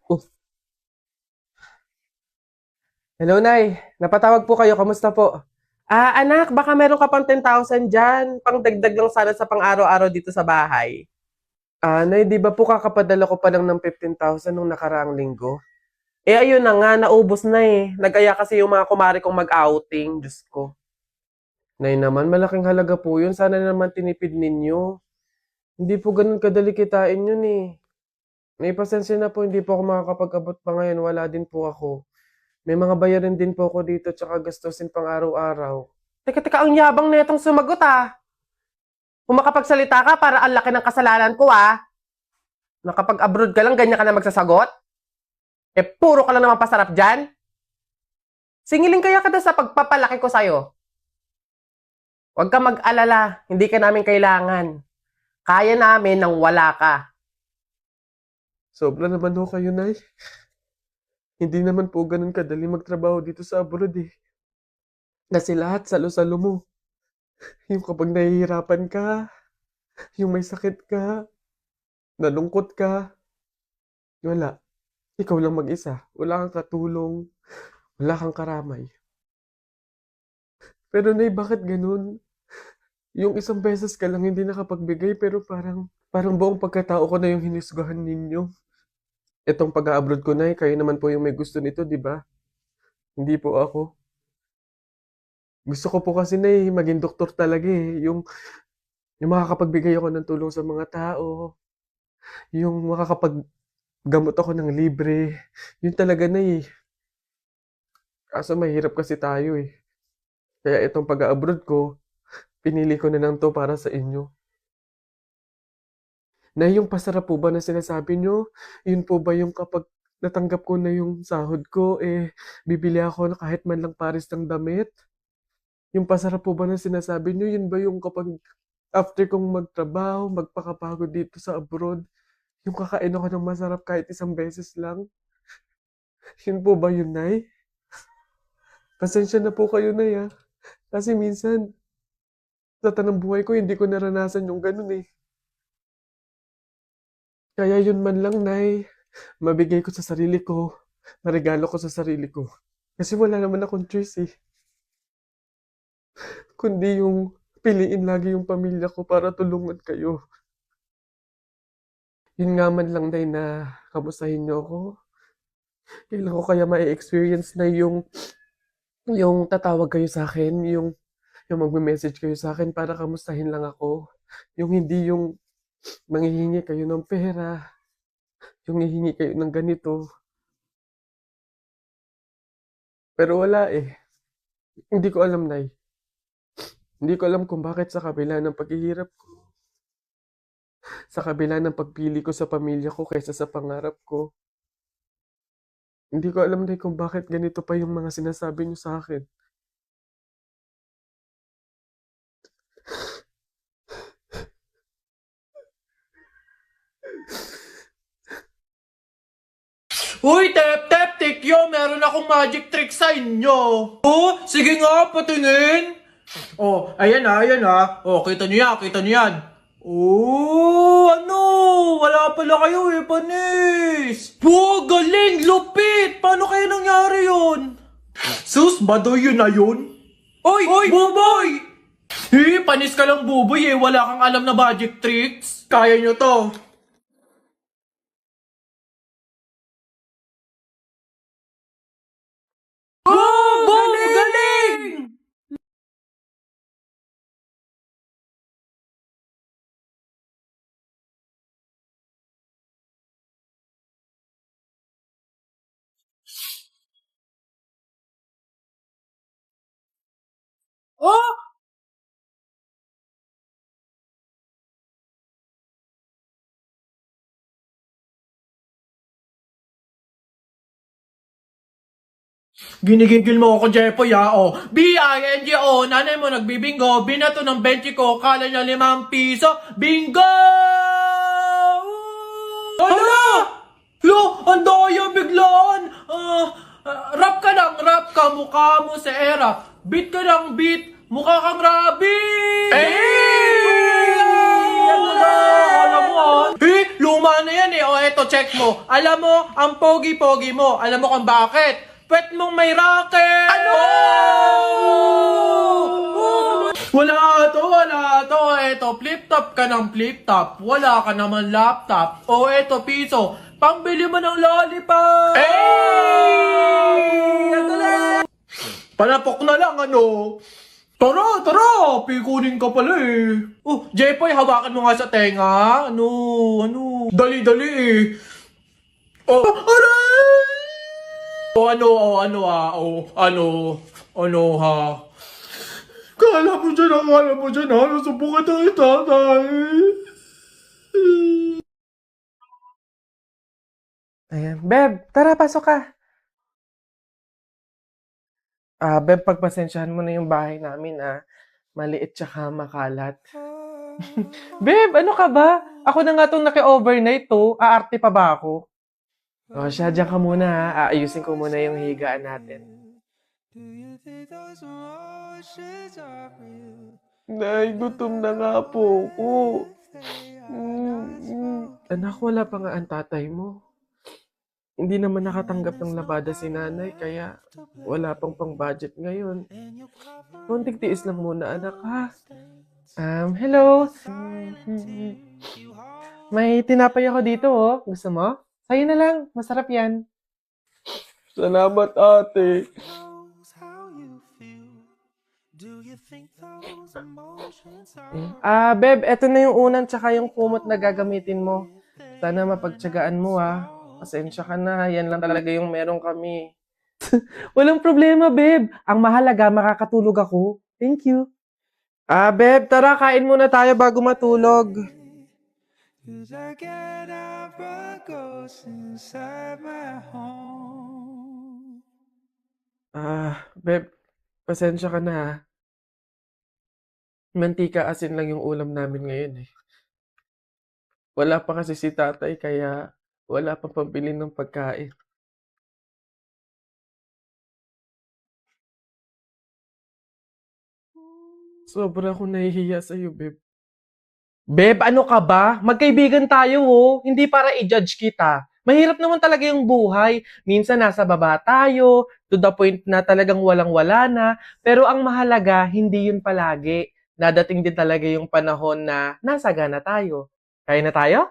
Oh, hello, Nay. Napatawag po kayo. Kamusta po? Anak, baka meron ka pang 10,000 dyan. Pangdagdag lang sana sa pang-araw-araw dito sa bahay. Nay, di ba po kakapadala ko pa lang ng 15,000 nung nakaraang linggo? Ayun na nga, naubos na eh. Nagaya kasi yung mga kumari kong mag-outing. Diyos ko. Nay naman, malaking halaga po yun. Sana naman tinipid ninyo. Hindi po ganun kadali kitain yun eh. May pasensya na po, hindi po ako makakapag-abot pa ngayon. Wala din po ako. May mga bayarin din po ako dito tsaka gastusin pang araw-araw. Teka, teka, ang yabang na itong sumagot ah. Kung makapagsalita ka, para ang laki ng kasalanan ko ah. Nakapag-abroad ka lang, ganyan ka na magsasagot? Puro ka lang naman pasarap dyan. Singilin kaya ka sa pagpapalaki ko sa'yo. Huwag ka mag-alala, hindi ka namin kailangan. Kaya namin nang wala ka. Sobra naman ho kayo, Nay. Hindi naman po ganun kadali magtrabaho dito sa abroad eh. Kasi lahat salo-salo mo. Yung kapag nahihirapan ka, yung may sakit ka, nalungkot ka, wala. Ikaw lang mag-isa. Wala kang katulong, wala kang karamay. Pero Nay, bakit ganun? Yung isang beses ka lang hindi nakapagbigay pero parang buong pagkatao ko na yung hinisgahan ninyo. Itong pag-abroad ko, Nay, kayo naman po yung may gusto nito, di ba? Hindi po ako. Gusto ko po kasi, Nay, maging doktor talaga eh. Yung makakapagbigay ako ng tulong sa mga tao, yung makakapaggamot ako ng libre, yun talaga na eh. Kaso mahirap kasi tayo eh. Kaya itong pag-abroad ko, pinili ko na lang to para sa inyo. Na yung pasarap po ba na sinasabi nyo, yun po ba yung kapag natanggap ko na yung sahod ko, bibili ako na kahit man lang pares ng damit? Yung pasarap po ba na sinasabi nyo, yun ba yung kapag after kong magtrabaho, magpakapagod dito sa abroad, yung kakain ako ng masarap kahit isang beses lang? Yun po ba yun, Nay? Pasensya na po kayo, Nay, ah. Kasi minsan, sa tanang buhay ko, hindi ko naranasan yung ganun eh. Kaya yun man lang, Nay, mabigay ko sa sarili ko, maregalo ko sa sarili ko. Kasi wala naman akong choice eh. Kundi yung piliin lagi yung pamilya ko para tulungan kayo. Yun nga man lang, Nay, na kamustahin niyo ako. Kailan ko kaya ma-experience na yung tatawag kayo sa akin, yung magme-message kayo sa akin para kamustahin lang ako. Yung hindi yung manghihingi kayo ng pera, yung hihingi kayo ng ganito. Pero wala eh. Hindi ko alam, Nay. Hindi ko alam kung bakit sa kabila ng paghihirap ko, sa kabila ng pagpili ko sa pamilya ko kaysa sa pangarap ko, hindi ko alam, Nay, kung bakit ganito pa yung mga sinasabi niyo sa akin. Uy, Tep-Tep, Tikyo, meron akong magic trick sa inyo. Oh, sige nga, patingin. Oh, ayan na. Oh, kita niyo yan, kita niyo yan. Oh, ano? Wala pala kayo eh, panis. Wow, galing, lupit. Paano kaya nangyari yun? Sus, badoy yun na yun? Oy, Buboy! Panis ka lang, Buboy eh. Wala kang alam na magic tricks. Kaya nyo to. Oh, galing! Oh, ginigigil mo ako, Jepoy, ha? O, B-I-N-G-O, nanay mo nagbibingo, binato ng 20 ko, kala niya 5 piso, bingo! Hala! Lo, ang daya biglaan! Rap ka lang, rap ka, mukha mo sa era. Beat ka lang, beat, mukha kang rabbit! Yan mo na, alam mo, ha? Luma na yan eh. O, eto eto, check mo. Alam mo, ang pogi-pogi mo. Alam mo kung bakit? Pwet mong may racket! Ano? Wala to. Eto, flip-top ka ng flip-top. Wala ka naman laptop. O eto, piso. Pambili mo ng lollipop! Palapok na lang, ano? Tara, pikunin ka pala eh. Oh, Jepoy, hawakan mo nga sa tenga. Ano? Dali eh. Oh, aray! Ano ha? Kala mo dyan, nasubukan ng itatay. Ayan. Beb, tara, pasok ka. Beb, pagpasensyahan mo na yung bahay namin, maliit tsaka makalat. Beb, ano ka ba? Ako na nga itong naki-overnight to. Aarte pa ba ako? O siya, dyan ka muna ha. Aayusin ko muna yung higaan natin. Nay, gutom na nga po ako. Anak, wala pa nga ang tatay mo. Hindi naman nakatanggap ng labada si nanay, kaya wala pang pang-budget ngayon. Konting tiis lang muna, anak, ha? Hello? May tinapay ako dito, oh. Gusto mo? Sa'yo na lang. Masarap yan. Salamat, ate. Beb, eto na yung unan tsaka yung kumot na gagamitin mo. Sana mapagtyagaan mo, Pasensya ka na, yan lang talaga yung meron kami. Walang problema, Beb. Ang mahalaga, makakatulog ako. Thank you. Beb, tara, kain muna tayo bago matulog. Beb, pasensya ka na, ha. Mantika asin lang yung ulam namin ngayon, eh. Wala pa kasi si tatay, kaya wala pang pambili ng pagkain. Sobra akong nahihiya sa'yo, Beb. Beb, ano ka ba? Magkaibigan tayo, oh. Hindi para i-judge kita. Mahirap naman talaga yung buhay. Minsan nasa baba tayo, to the point na talagang walang-wala na. Pero ang mahalaga, hindi yun palagi. Dadating din talaga yung panahon na nasagana tayo. Kaya na tayo?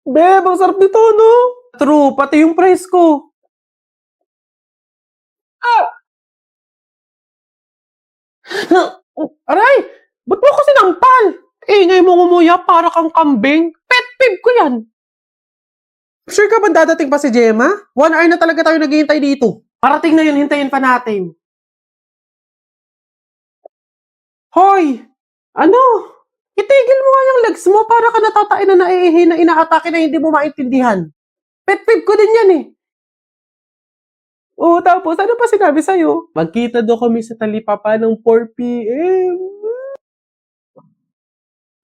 Beb, ang sarap nito, no? True, pati yung price ko. Aray! Ba't mo ako sinampal? Ingay mo ngumuya para kang kambing. Pet peeve ko yan. Sure ka ba dadating pa si Gemma? 1 hour na talaga tayo naghihintay dito. Parating na yun, hintayin pa natin. Hoy! Ano? Itigil mo nga yung legs mo para ka natatain na naiihi na inaatake na hindi mo maintindihan. Pet peeve ko din yan eh. Oo, tapos ano pa sinabi sa'yo? Magkita daw kami sa Talipapa ng 4 p.m.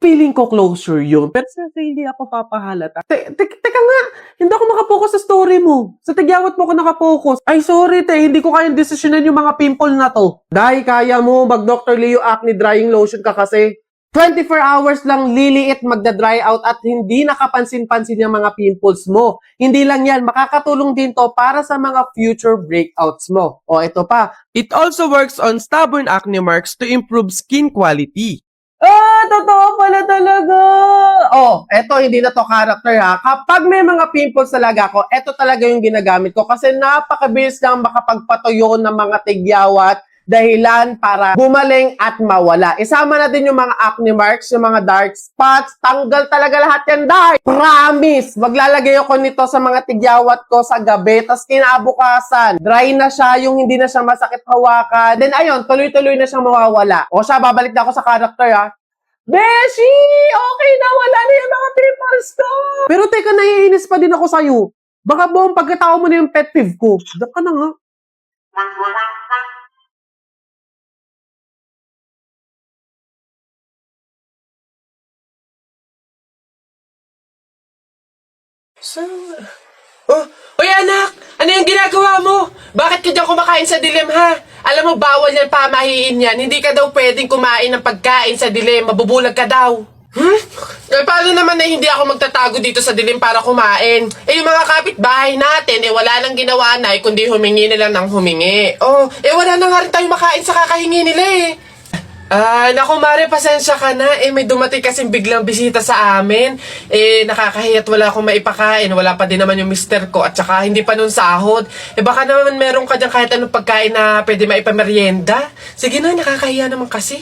Feeling ko closure yun. Pero sa hindi ako papahalata. Teka nga, hindi ako makapokus sa story mo. Sa tigyawat mo ako nakapokus. Ay, sorry hindi ko kayang desisyonan yung mga pimple na to. Dahil kaya mo mag-Dr. Leo Acne Drying Lotion ka kasi. 24 hours lang liliit magda-dry out at hindi nakapansin-pansin yung mga pimples mo. Hindi lang yan, makakatulong din to para sa mga future breakouts mo. O ito pa, it also works on stubborn acne marks to improve skin quality. Totoo pala talaga. Eto hindi na to character ha. Kapag may mga pimples talaga ako, eto talaga yung ginagamit ko kasi napakabilis lang makapagpatuyo ng mga tigyawat dahilan para gumaling at mawala. Isama na din yung mga acne marks, yung mga dark spots, tanggal talaga lahat yan, dahil promise, maglalagay ako nito sa mga tigyawat ko sa gabi, tas kinabukasan, dry na siya, yung hindi na siya masakit hawakan, then ayun, tuloy-tuloy na siyang mawawala. O siya, babalik na ako sa character ha. Beshi! Okay na, wala na yung mga pimples ko! Pero teka, naiinis pa din ako sa'yo. Baka buong pagkatao mo na yung pet peeve ko. Diyan ka na nga. Oh, Uy anak! Ano yung ginagawa mo? Bakit ka dyan kumakain sa dilim ha? Alam mo, bawal yan pamahiin yan. Hindi ka daw pwedeng kumain ng pagkain sa dilim. Mabubulag ka daw. Paano naman na hindi ako magtatago dito sa dilim para kumain? Yung mga kapitbahay natin, wala nang ginawa na, kundi humingi nila ng humingi. Wala na nga rin tayong makain sa kakahingi nila naku Mare, pasensya ka na. May dumating kasing biglang bisita sa amin. Nakakahiya't wala akong maipakain. Wala pa din naman yung mister ko. At saka hindi pa nun sahod. Baka naman meron ka dyan kahit anong pagkain na pwede maipamerienda. Sige na, nakakahiya naman kasi.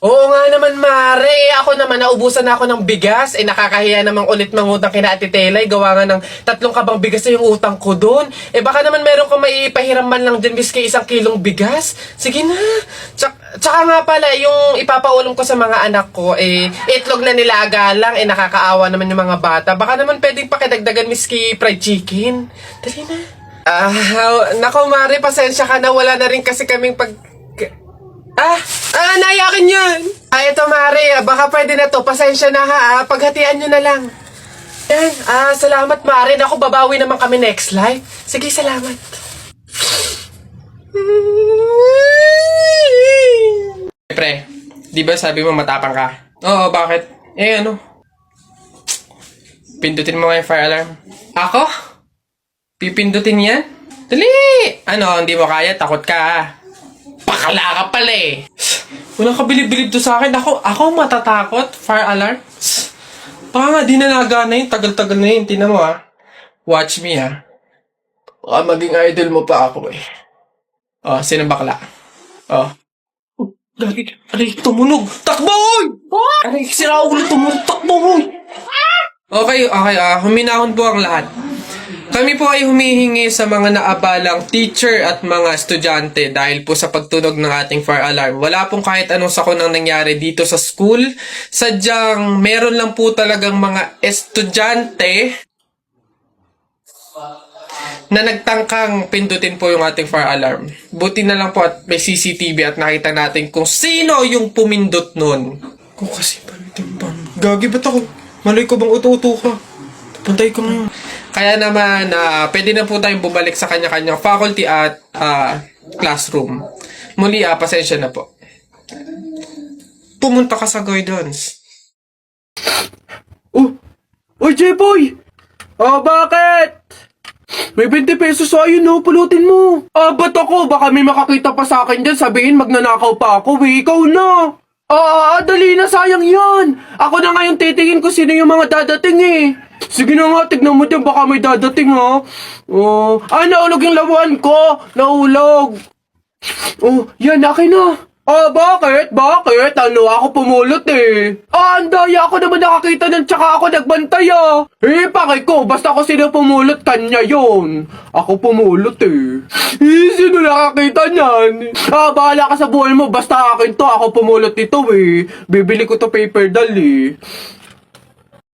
Oo nga naman, Mare. Ako naman, naubusan na ako ng bigas. Nakakahiya namang ulit mangutang kina Ate Telay. Gawa nga ng 3 kabang bigas na yung utang ko doon. Baka naman meron kang maipahiram man lang dyan, miski 1 kilong bigas. Sige na. Tsaka nga pala, yung ipapaulam ko sa mga anak ko, itlog na nilaga lang. Nakakaawa naman yung mga bata. Baka naman pwedeng pakidagdagan, miski fried chicken. Dali na. Nako, Mare, pasensya ka na. Wala na rin kasi kaming nayakin yun. Ito Mare, baka pwede na to. Pasensya na ha, paghatian nyo na lang. Yan, salamat Mare. Naku, babawi naman kami next live. Sige, salamat. Pre, di ba sabi mo matapang ka? Oo, bakit? Ano? Pindutin mo nga yung fire alarm. Ako? Pipindutin yan? Dali! Ano, hindi mo kaya? Takot ka Bakala ka pala Walang kabilib-bilib to sa akin. Ako matatakot. Fire alarm. Baka nga di na nagana yun. Tagal-tagal na yun. Tingnan mo Watch me Baka maging idol mo pa ako sino bakla? Gagi. Aray, tumunog. Takbo! Aray, sira ulo tumunog. Takbo! Okay. Huminahon po ang lahat. Kami po ay humihingi sa mga naabalang teacher at mga estudyante dahil po sa pagtunog ng ating fire alarm. Wala pong kahit anong sakunang nangyari dito sa school. Sadyang meron lang po talagang mga estudyante na nagtangkang pindutin po yung ating fire alarm. Buti na lang po at may CCTV at nakita natin kung sino yung pumindot nun. Kung kasi Gagi, ba't ako? Malay ko bang uto-uto ka? Pantay ko ngayon. Kaya naman, pwede na po tayong bumalik sa kanya-kanyang faculty at classroom. Muli, pasensya na po. Pumunta ka sa guidance. Oy, J-Boy! Bakit? May 20 pesos sa'yo, pulutin mo. Ba't ako? Baka may makakita pa sa akin dyan, sabihin magnanakaw pa ako, ikaw na. Dali na, sayang yan. Ako na ngayon titingin ko sino yung mga dadating Sige na nga, tignan mo dyan, baka may dadating naulog yung lawan ko. Naulog. Yan, akin na. Bakit? Bakit? Ako pumulot ang daya ako naman nakakita nun tsaka ako nagbantay pakay ko, basta ako sino pumulot, kanya yon. Ako pumulot sino nakakita niyan? Bahala ka sa buhay mo, basta akin to, ako pumulot ito Bibili ko to paper doll